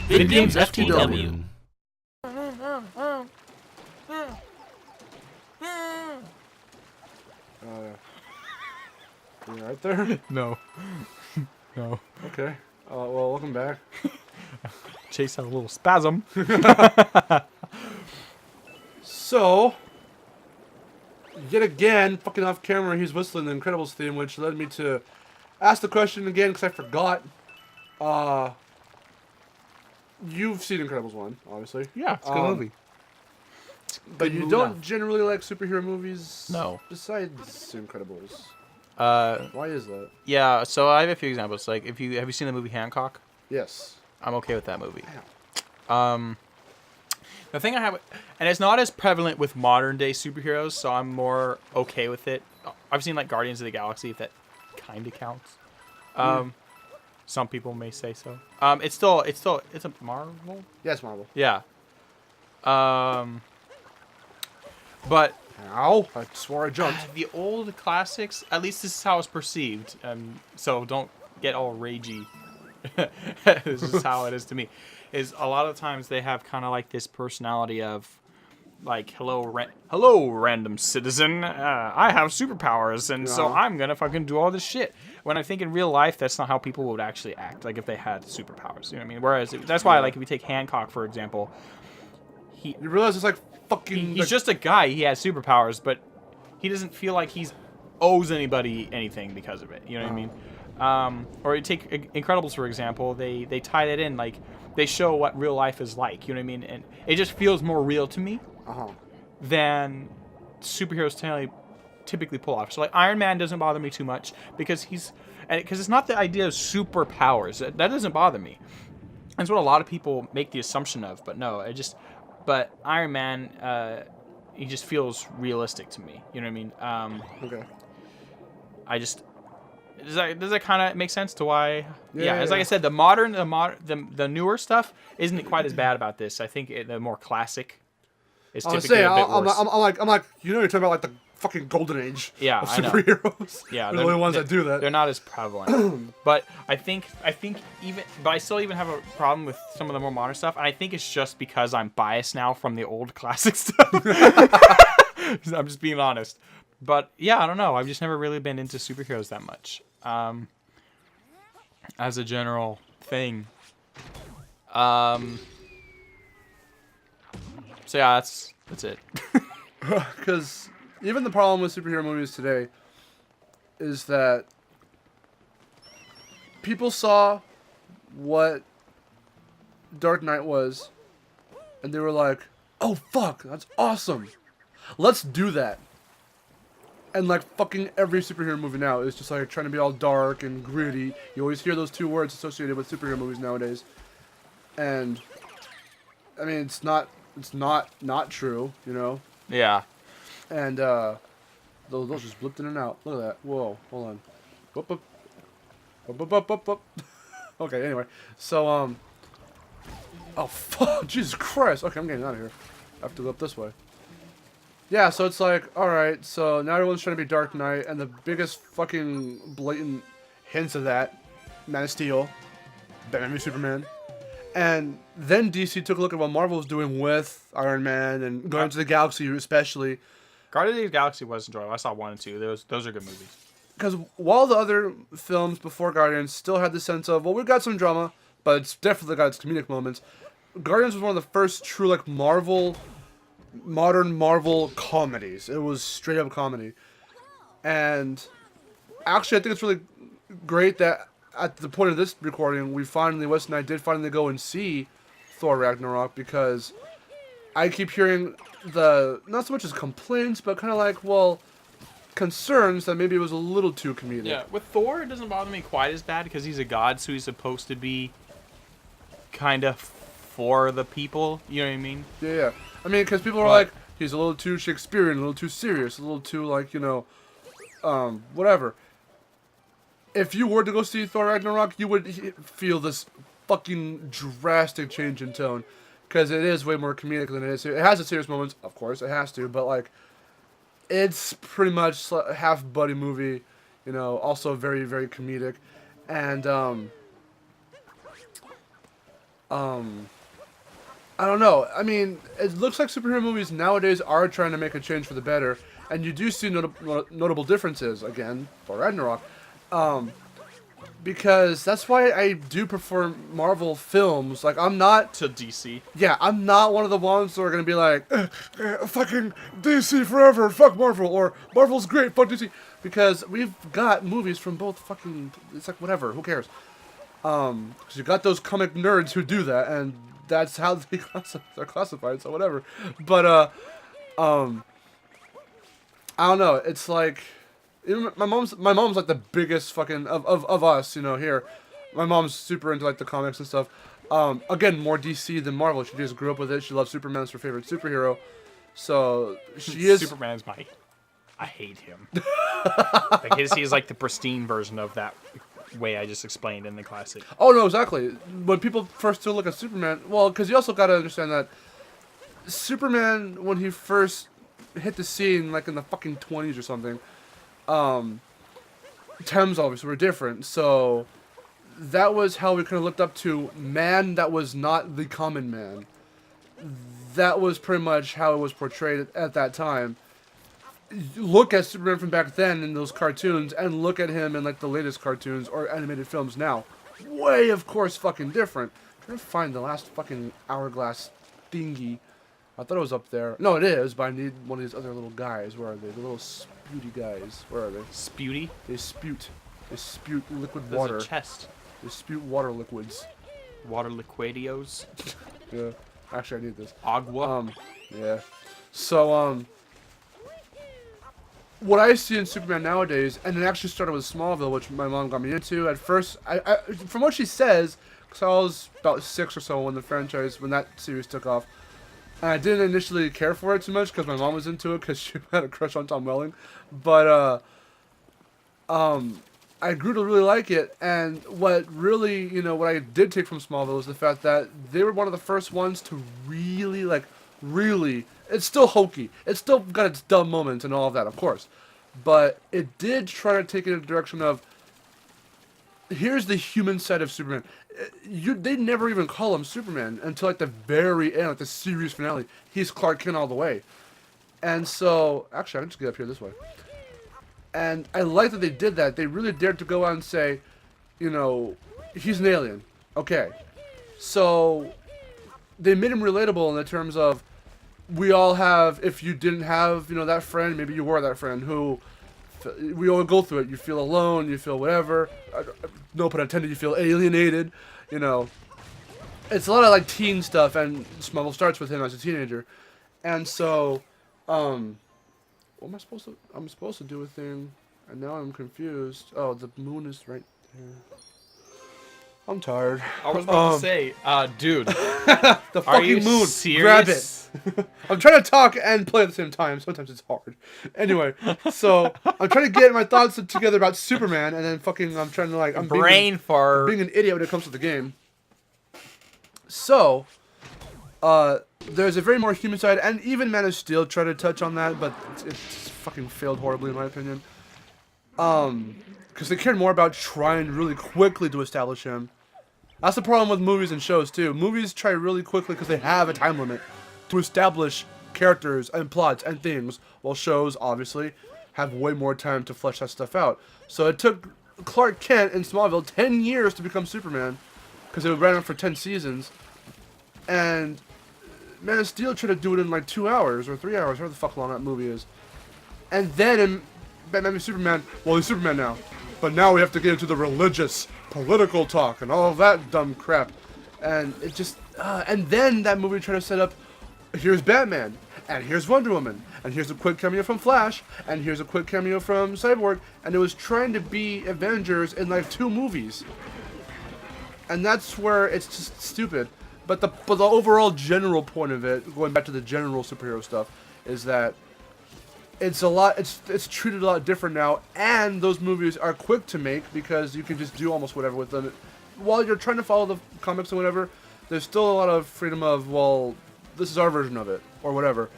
VidGamesFTW. You right there? No. No. Okay. Well, welcome back. Chase had a little spasm. So, yet again, fucking off camera, he's whistling the Incredibles theme, which led me to ask the question again because I forgot. You've seen Incredibles 1, obviously. Yeah, it's a good movie. But you don't generally like superhero movies? No. Besides Incredibles. Why is that? Yeah, so I have a few examples. Like, have you seen the movie Hancock? Yes. I'm okay with that movie. Wow. The thing I have, and it's not as prevalent with modern day superheroes, so I'm more okay with it. I've seen like Guardians of the Galaxy, if that kind of counts. Some people may say so. It's a Marvel. Yes, Marvel. Yeah. But Ow! I swore I jumped. the old classics, at least this is how it's perceived. So don't get all ragey. This is how it is to me. Is a lot of times they have kind of like this personality of, like, hello, random citizen. I have superpowers, and so I'm gonna fucking do all this shit. When I think in real life, that's not how people would actually act. Like if they had superpowers, you know what I mean? Whereas that's why, like, if you take Hancock for example, You realize it's like fucking. he's just a guy. He has superpowers, but he doesn't feel like he's owes anybody anything because of it. You know what I mean? Or you take Incredibles for example. They tie that in, like they show what real life is like. You know what I mean? And it just feels more real to me than superheroes typically pull off. So like Iron Man doesn't bother me too much because it's not the idea of superpowers. That doesn't bother me. That's what a lot of people make the assumption of. But no, but Iron Man, he just feels realistic to me. You know what I mean? Okay. Does that kind of make sense to why? Yeah. It's like I said, the newer stuff isn't quite as bad about this. I think the more classic is typically a bit worse. I'm like, you know, you're talking about like the fucking golden age of superheroes. Yeah, they're the only ones that do that. They're not as prevalent. But I still even have a problem with some of the more modern stuff. And I think it's just because I'm biased now from the old classic stuff. I'm just being honest. But yeah, I don't know. I've just never really been into superheroes that much. As a general thing. So yeah, that's it. Because even the problem with superhero movies today is that people saw what Dark Knight was, and they were like, "Oh fuck, that's awesome! Let's do that." And like fucking every superhero movie now is just like trying to be all dark and gritty. You always hear those two words associated with superhero movies nowadays, and I mean it's not true, you know. Yeah. And those just blipped in and out. Look at that. Whoa, hold on. Whoop, whoop. Whoop, whoop, whoop, whoop, whoop. Okay, anyway. So oh fuck, Jesus Christ. Okay, I'm getting out of here. I have to go up this way. Yeah, so it's like, alright, so now everyone's trying to be Dark Knight, and the biggest fucking blatant hints of that, Man of Steel, Batman v Superman, and then DC took a look at what Marvel was doing with Iron Man and Guardians of the Galaxy especially. Guardians of the Galaxy was enjoyable. I saw 1 and 2. Those are good movies. Because while the other films before Guardians still had the sense of, well, we've got some drama, but it's definitely got its comedic moments, Guardians was one of the first true, like, modern Marvel comedies. It was straight up comedy. And actually, I think it's really great that at the point of this recording, Wes and I did finally go and see Thor Ragnarok, because I keep hearing not so much as complaints, but kind of like, well, concerns that maybe it was a little too comedic. Yeah, with Thor, it doesn't bother me quite as bad because he's a god, so he's supposed to be kind of for the people. You know what I mean? Yeah. I mean, because people are like, he's a little too Shakespearean, a little too serious, a little too, like, you know, whatever. If you were to go see Thor Ragnarok, you would feel this fucking drastic change in tone. Because it is way more comedic than it is. It has its serious moments, of course, it has to, but, like, it's pretty much a half buddy movie, you know, also very, very comedic. And, I don't know. I mean, it looks like superhero movies nowadays are trying to make a change for the better, and you do see notable differences, again, for Ragnarok. Because that's why I do prefer Marvel films. Like, I'm not... To DC. Yeah, I'm not one of the ones who are going to be like, fucking DC forever, fuck Marvel, or Marvel's great, fuck DC. Because we've got movies from both fucking... It's like, whatever, who cares? Because you got those comic nerds who do that, and that's how they're classified, so whatever. But, I don't know, it's like... My mom's like the biggest fucking of us, you know, here. My mom's super into like the comics and stuff. Again, more DC than Marvel. She just grew up with it. She loves Superman. It's her favorite superhero. So she is. Superman's my. I hate him. Like he's like the pristine version of that way I just explained in the classic. Oh no, exactly. When people first do look at Superman, well, because you also got to understand that Superman, when he first hit the scene, like in the fucking 20s or something. Times obviously were different, so that was how we kind of looked up to man that was not the common man. That was pretty much how it was portrayed at that time. Look at Superman from back then in those cartoons, and look at him in like the latest cartoons or animated films now. Way, of course, fucking different. I'm trying to find the last fucking hourglass thingy. I thought it was up there. No, it is, but I need one of these other little guys. Where are they? The little spewty guys. Where are they? Spewty? They spute. They spute liquid There's water. a chest. They spute water liquids. Water liquidios. Yeah. Actually, I need this. Agua. Yeah. So, what I see in Superman nowadays, and it actually started with Smallville, which my mom got me into. At first, I from what she says, because I was about 6 or so when that series took off. And I didn't initially care for it too much because my mom was into it because she had a crush on Tom Welling. But, I grew to really like it. And what really, what I did take from Smallville was the fact that they were one of the first ones to really, it's still hokey. It's still got its dumb moments and all of that, of course. But it did try to take it in the direction of, here's the human side of Superman. They never even call him Superman until like the very end, like the series finale. He's Clark Kent all the way. And so, actually, I can just get up here this way. And I like that they did that. They really dared to go out and say, he's an alien. Okay. So, they made him relatable in the terms of, we all have, if you didn't have, that friend, maybe you were that friend who, we all go through it. You feel alone, you feel whatever. No pun intended, you feel alienated. It's a lot of like teen stuff, and Smallville starts with him as a teenager. And so, what am I supposed to? I'm supposed to do a thing, and now I'm confused. Oh, the moon is right there. I'm tired. I was about to say, dude, the fucking moon. Serious? Grab it. I'm trying to talk and play at the same time. Sometimes it's hard. Anyway, so I'm trying to get my thoughts together about Superman, and then fucking I'm trying to I'm being an idiot when it comes to the game. So, there's a very more human side, and even Man of Steel tried to touch on that, but it's fucking failed horribly in my opinion. Because they cared more about trying really quickly to establish him. That's the problem with movies and shows too. Movies try really quickly because they have a time limit to establish characters and plots and things, while shows obviously have way more time to flesh that stuff out. So it took Clark Kent in Smallville 10 years to become Superman, because it ran on for 10 seasons, and Man of Steel tried to do it in like 2 hours or 3 hours, however the fuck long that movie is. And then in Batman v Superman, well, he's Superman now, but now we have to get into the religious, political talk and all of that dumb crap. And it just, and then that movie tried to set up, here's Batman, and here's Wonder Woman, and here's a quick cameo from Flash, and here's a quick cameo from Cyborg, and it was trying to be Avengers in like 2 movies. And that's where it's just stupid. But the overall general point of it, going back to the general superhero stuff, is that it's treated a lot different now, and those movies are quick to make because you can just do almost whatever with them. While you're trying to follow the comics and whatever, there's still a lot of freedom of, well, this is our version of it, or whatever.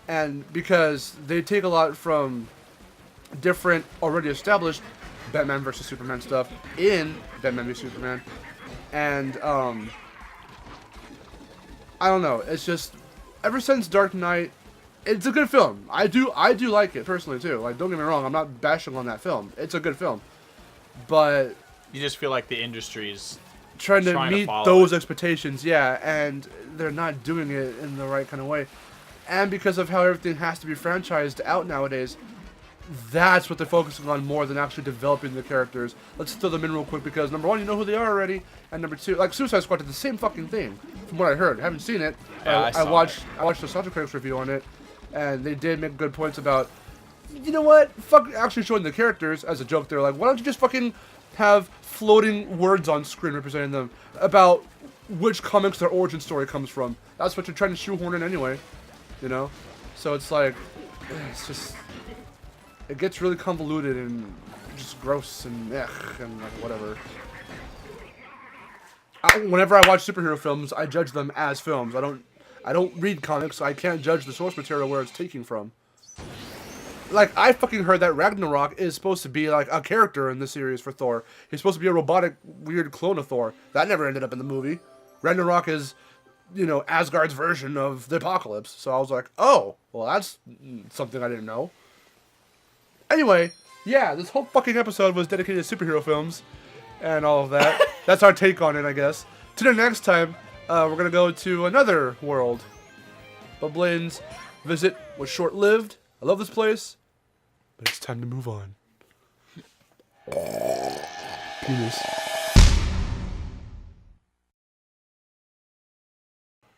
And because they take a lot from different, already established Batman vs. Superman stuff in Batman v Superman, and I don't know. It's just ever since Dark Knight, it's a good film. I do like it personally too. Like, don't get me wrong, I'm not bashing on that film. It's a good film, but you just feel like the industry's trying to meet follow those it. expectations, yeah, and they're not doing it in the right kind of way. And because of how everything has to be franchised out nowadays, that's what they're focusing on more than actually developing the characters. Let's throw them in real quick because number one, you know who they are already, and number two, like Suicide Squad did the same fucking thing, from what I heard. I haven't seen it. Yeah, I watched the Social Critics review on it, and they did make good points about, you know what, fuck actually showing the characters as a joke. They're like, why don't you just fucking have floating words on screen representing them about which comics their origin story comes from. That's what you're trying to shoehorn in anyway, you know? So it's like, it's just, it gets really convoluted and just gross and like whatever. Whenever I watch superhero films, I judge them as films. I don't read comics, so I can't judge the source material where it's taking from. Like, I fucking heard that Ragnarok is supposed to be, like, a character in the series for Thor. He's supposed to be a robotic, weird clone of Thor. That never ended up in the movie. Ragnarok is, you know, Asgard's version of the apocalypse. So I was like, oh, well, that's something I didn't know. Anyway, yeah, this whole fucking episode was dedicated to superhero films and all of that. That's our take on it, I guess. To the next time, we're going to go to another world. But Blaine's visit was short-lived. I love this place. But it's time to move on. Penis.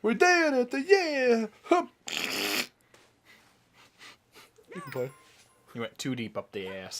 We're doing it, yeah! Hup. You can play. You went too deep up the ass.